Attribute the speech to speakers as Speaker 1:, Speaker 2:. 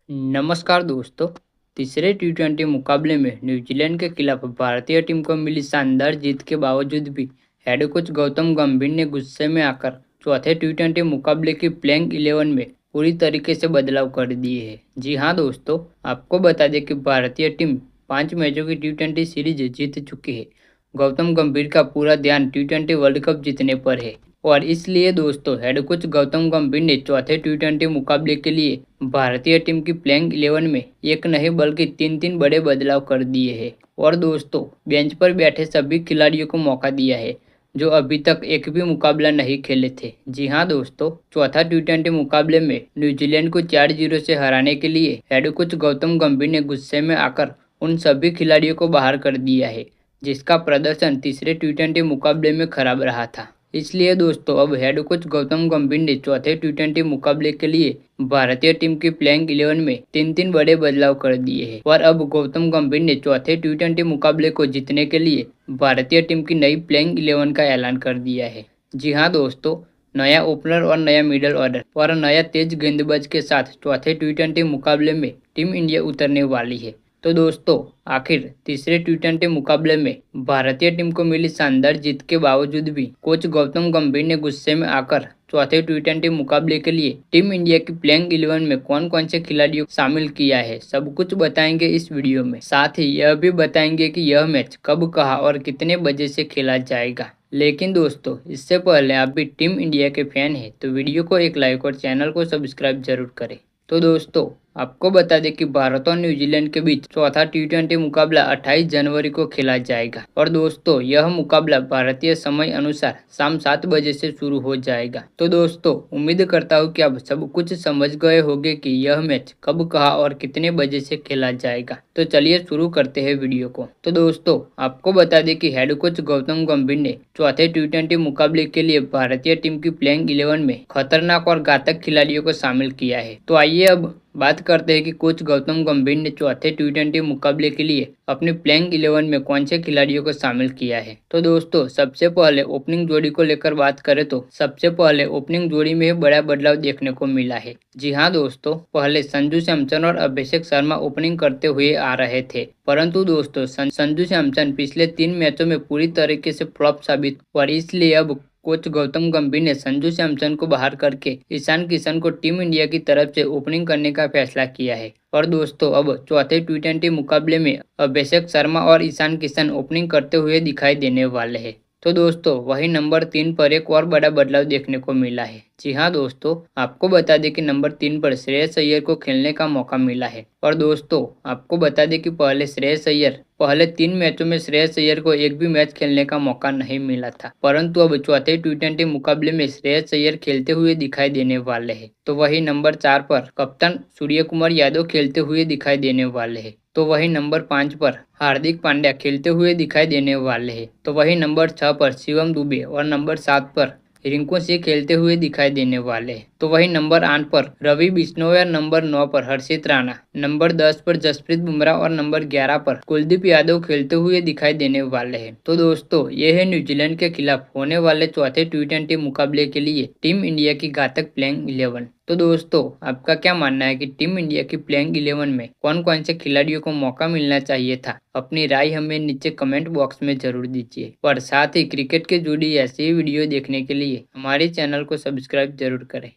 Speaker 1: नमस्कार दोस्तों। तीसरे टी20 मुकाबले में न्यूजीलैंड के खिलाफ भारतीय टीम को मिली शानदार जीत के बावजूद भी हेड कोच गौतम गंभीर ने गुस्से में आकर चौथे टी20 मुकाबले की प्लेइंग 11 में पूरी तरीके से बदलाव कर दिए हैं। जी हाँ दोस्तों, आपको बता दें कि भारतीय टीम 5 मैचों की टी20 सीरीज जीत चुकी है। गौतम गंभीर का पूरा ध्यान टी20 वर्ल्ड कप जीतने पर है और इसलिए दोस्तों हेड कोच गौतम गंभीर ने चौथे टी20 मुकाबले के लिए भारतीय टीम की प्लेइंग 11 में एक नहीं बल्कि तीन बड़े बदलाव कर दिए हैं और दोस्तों बेंच पर बैठे सभी खिलाड़ियों को मौका दिया है जो अभी तक एक भी मुकाबला नहीं खेले थे। जी हाँ दोस्तों, चौथा टी20 मुकाबले में न्यूजीलैंड को 4-0 से हराने के लिए हेड कोच गौतम गंभीर ने गुस्से में आकर उन सभी खिलाड़ियों को बाहर कर दिया है जिसका प्रदर्शन तीसरे टी20 मुकाबले में खराब रहा था। इसलिए दोस्तों अब हेड कोच गौतम गंभीर ने चौथे टी20 मुकाबले के लिए भारतीय टीम की प्लेइंग 11 में तीन बड़े बदलाव कर दिए हैं और अब गौतम गंभीर ने चौथे टी20 मुकाबले को जीतने के लिए भारतीय टीम की नई प्लेइंग 11 का ऐलान कर दिया है। जी हाँ दोस्तों, नया ओपनर और नया मिडल ऑर्डर और नया तेज गेंदबाज के साथ चौथे टी20 मुकाबले में टीम इंडिया उतरने वाली है। तो दोस्तों आखिर तीसरे टी20 मुकाबले में भारतीय टीम को मिली शानदार जीत के बावजूद भी कोच गौतम गंभीर ने गुस्से में आकर चौथे टी20 मुकाबले के लिए टीम इंडिया की प्लेइंग 11 में कौन कौन से खिलाड़ियों को शामिल किया है, सब कुछ बताएंगे इस वीडियो में। साथ ही यह भी बताएंगे कि यह मैच कब, कहाँ और कितने बजे से खेला जाएगा। लेकिन दोस्तों इससे पहले आप भी टीम इंडिया के फैन हैं तो वीडियो को एक लाइक और चैनल को सब्सक्राइब जरूर करें। तो दोस्तों आपको बता दें कि भारत और न्यूजीलैंड के बीच चौथा टी20 मुकाबला 28 जनवरी को खेला जाएगा और दोस्तों यह मुकाबला भारतीय समय अनुसार शाम 7 बजे से शुरू हो जाएगा। तो दोस्तों उम्मीद करता हूँ कि आप सब कुछ समझ गए होंगे कि यह मैच कब, कहाँ और कितने बजे से खेला जाएगा। तो चलिए शुरू करते हैं वीडियो को। तो दोस्तों आपको बता दें कि हेड कोच गौतम गंभीर ने चौथे टी20 मुकाबले के लिए भारतीय टीम की प्लेइंग 11 में खतरनाक और घातक खिलाड़ियों को शामिल किया है। तो आइए अब बात करते हैं कि कोच गौतम गंभीर ने चौथे टी20 मुकाबले के लिए अपनी प्लेइंग 11 में कौन से खिलाड़ियों को शामिल किया है। तो दोस्तों सबसे पहले ओपनिंग जोड़ी को लेकर बात करें तो सबसे पहले ओपनिंग जोड़ी में ही बड़ा बदलाव देखने को मिला है। जी हाँ दोस्तों, पहले संजू सैमसन और अभिषेक शर्मा ओपनिंग करते हुए आ रहे थे, परंतु दोस्तों संजू सैमसन पिछले 3 मैचों में पूरी तरीके से फ्लॉप साबित और इसलिए अब कोच गौतम गंभीर ने संजू सैमसन को बाहर करके ईशान किशन को टीम इंडिया की तरफ से ओपनिंग करने का फैसला किया है और दोस्तों अब चौथे टी20 मुकाबले में अभिषेक शर्मा और ईशान किशन ओपनिंग करते हुए दिखाई देने वाले हैं। तो दोस्तों वही नंबर 3 पर एक और बड़ा बदलाव देखने को मिला है। जी हाँ दोस्तों, आपको बता दें कि नंबर 3 पर श्रेयस अय्यर को खेलने का मौका मिला है और दोस्तों आपको बता दें कि पहले 3 मैचों में श्रेयस अय्यर को एक भी मैच खेलने का मौका नहीं मिला था, परंतु अब चौथे टी20 मुकाबले में श्रेयस अय्यर खेलते हुए दिखाई देने वाले हैं। तो वही नंबर 4 पर कप्तान सूर्य कुमार यादव खेलते हुए दिखाई देने वाले हैं। तो वही नंबर 5 पर हार्दिक पांड्या खेलते हुए दिखाई देने वाले हैं। तो वही नंबर 6 पर शिवम दुबे और नंबर 7 पर रिंकू सिंह खेलते हुए दिखाई देने वाले हैं। तो वही नंबर 8 पर रवि बिश्नोई और नंबर 9 पर हर्षित राणा, नंबर 10 पर जसप्रीत बुमराह और नंबर 11 पर कुलदीप यादव खेलते हुए दिखाई देने वाले हैं। तो दोस्तों ये है न्यूजीलैंड के खिलाफ होने वाले चौथे टी20 मुकाबले के लिए टीम इंडिया की घातक प्लेइंग 11। तो दोस्तों आपका क्या मानना है कि टीम इंडिया की प्लेइंग 11 में कौन कौन से खिलाड़ियों को मौका मिलना चाहिए था? अपनी राय हमें नीचे कमेंट बॉक्स में जरूर दीजिए और साथ ही क्रिकेट के जुड़ी ऐसी वीडियो देखने के लिए हमारे चैनल को सब्सक्राइब जरूर करें।